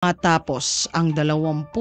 Matapos ang 27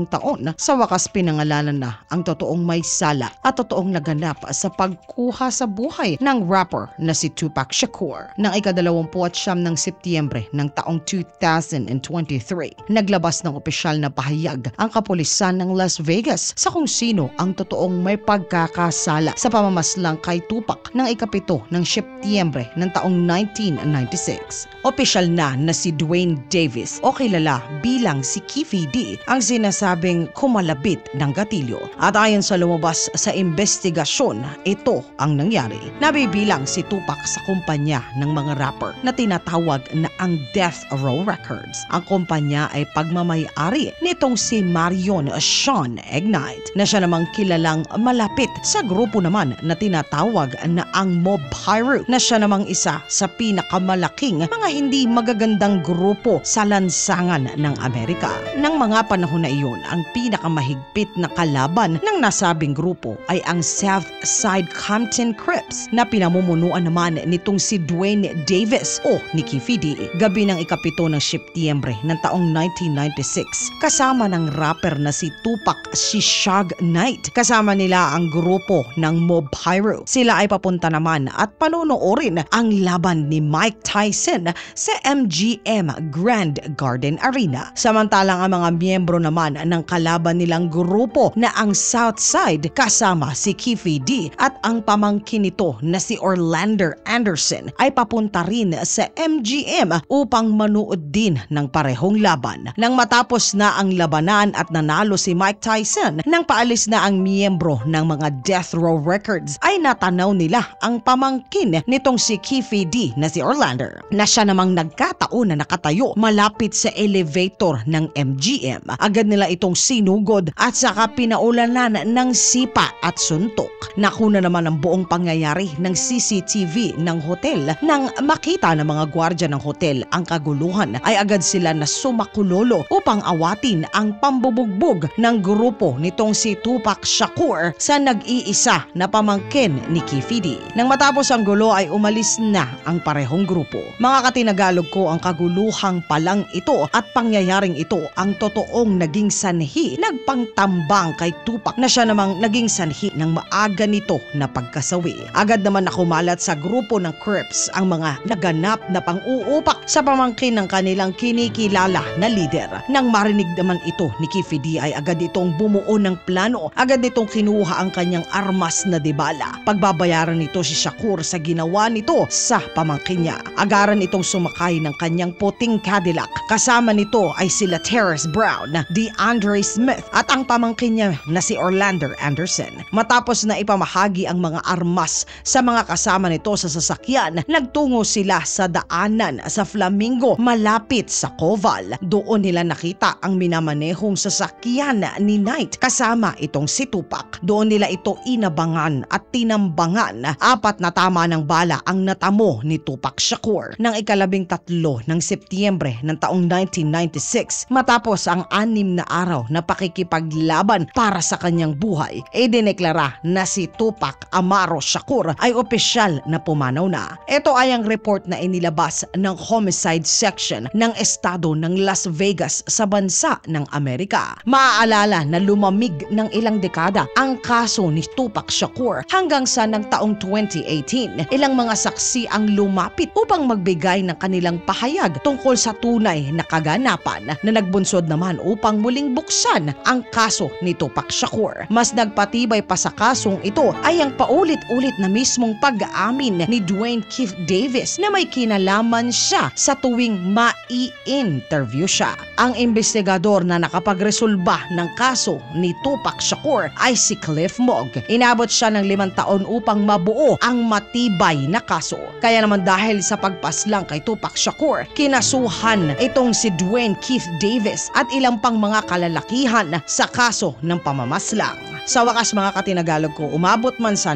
taon, sa wakas pinangalanan na ang totoong may sala at totoong naganap sa pagkuha sa buhay ng rapper na si Tupac Shakur. Nang ika-29 ng Setyembre ng taong 2023, naglabas ng opisyal na pahayag ang kapulisan ng Las Vegas sa kung sino ang totoong may pagkakasala sa pamamaslang kay Tupac ng ika-7 ng Setyembre ng taong 1996. Opisyal na si Duane Davis o kilala bilang si Keffe D ang sinasabing kumalabit ng gatilyo. At ayon sa lumabas sa investigasyon, ito ang nangyari. Nabibilang si Tupac sa kumpanya ng mga rapper na tinatawag na ang Death Row Records. Ang kumpanya ay pagmamay-ari nitong si Marion Sean Ignite na siya namang kilalang malapit sa grupo naman na tinatawag na ang Mob Piru na siya namang isa sa pinakamalaking mga hindi magagandang grupo sa lansangan ng Amerika. Nang mga panahon na iyon, ang pinakamahigpit na kalaban ng nasabing grupo ay ang South Side Compton Crips na pinamumunuan naman nitong si Duane Davis o ni Keffe D. Gabi ng ika-7 ng Setyembre ng taong 1996, kasama ng rapper na si Tupac si Suge Knight. Kasama nila ang grupo ng Mob Piru. Sila ay papunta naman at panonoorin ang laban ni Mike Tyson sa MGM Grand Garden Arena. Samantalang ang mga miyembro naman ng kalaban nilang grupo na ang Southside kasama si Keffe D at ang pamangkin nito na si Orlando Anderson ay papunta rin sa MGM upang manood din ng parehong laban. Nang matapos na ang labanan at nanalo si Mike Tyson, nang paalis na ang miyembro ng mga Death Row Records ay natanaw nila ang pamangkin nitong si Keffe D na si Orlando na siya namang nagkataon na nakatayo malapit sa elevator ng MGM. Agad nila itong sinugod at saka pinaulanan ng sipa at suntok. Nakuna naman ang buong pangyayari ng CCTV ng hotel. Nang makita ng mga gwardya ng hotel ang kaguluhan ay agad sila na sumakulolo upang awatin ang pambubugbog ng grupo nitong si Tupac Shakur sa nag-iisa na pamangkin ni Keffe D. Nang matapos ang gulo ay umalis na ang parehong grupo. Mga katinagalog ko, ang kaguluhang palang ito at pangyayaring ito ang totoong naging sanhi nagpangtambang kay Tupac na siya namang naging sanhi ng maaga nito na pagkasawi. Agad naman na kumalat sa grupo ng Crips ang mga naganap na pang-uupak sa pamangkin ng kanilang kinikilala na lider. Nang marinig naman ito ni Keffe D ay agad itong bumuo ng plano. Agad itong kinuha ang kanyang armas na dibala. Pagbabayaran nito si Shakur sa ginawa nito sa pamangkin niya. Agaran itong sumakay ng kanyang puting Cadillac. Kasama nito ay sila Terrence Brown, DeAndre Smith at ang pamangkin niya na si Orlando Anderson. Matapos na ipamahagi ang mga armas sa mga kasama nito sa sasakyan, nagtungo sila sa daanan sa Flamingo malapit sa Koval. Doon nila nakita ang minamanehong sasakyan ni Knight kasama itong si Tupac. Doon nila ito inabangan at tinambangan. 4 na tama ng bala ang natamo ni Tupac Shakur. Nang ika-13 ng Setyembre ng taong 1996, matapos ang 6 na araw na pakikipaglaban para sa kanyang buhay, idineklara na si Tupac Amaru Shakur ay opisyal na pumanaw na. Ito ay ang report na inilabas ng Homicide Section ng estado ng Las Vegas sa bansa ng Amerika. Maaalala na lumamig ng ilang dekada ang kaso ni Tupac Shakur hanggang sa ng taong 2018. Ilang mga saksi ang lumapit upang magbigay ng kanilang pahayag tungkol sa tunay na kaganapan na nagbunsod naman upang muling buksan ang kaso ni Tupac Shakur. Mas nagpatibay pa sa kasong ito ay ang paulit-ulit na mismong pag-aamin ni Duane Keffe Davis na may kinalaman siya sa tuwing mai-interview siya. Ang investigador na nakapagresolba ng kaso ni Tupac Shakur ay si Cliff Mogg. Inabot siya ng 5 taon upang mabuo ang matibay na kaso. Kaya naman dahil sa pagpaslang kay Tupac Shakur, kinasuhan itong si Duane Keffe Davis at ilang pang mga kalalakihan sa kaso ng pamamaslang. Sa wakas mga katinagalog ko, umabot man sa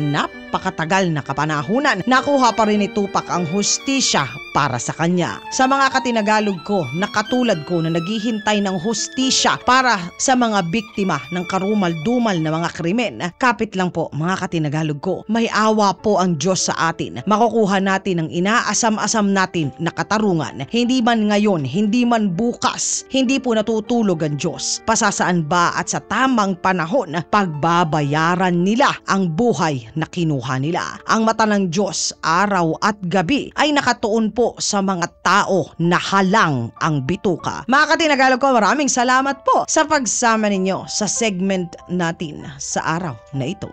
napakatagal na kapanahunan, nakuha pa rin ni Tupac ang hustisya para sa kanya. Sa mga katinagalog ko na katulad ko na naghihintay ng hustisya para sa mga biktima ng karumal-dumal na mga krimen, kapit lang po mga katinagalog ko, may awa po ang Diyos sa atin. Makukuha natin ang inaasam-asam natin na katarungan. Hindi man ngayon, hindi man bukas, hindi po natutulog ang Diyos. Pasasaan ba at sa tamang panahon, pagbabayaran nila ang buhay na kinuha nila. Ang mata ng Diyos araw at gabi ay nakatuon po sa mga tao na halang ang bituka. Mga katinagalog ko, maraming salamat po sa pagsama ninyo sa segment natin sa araw na ito.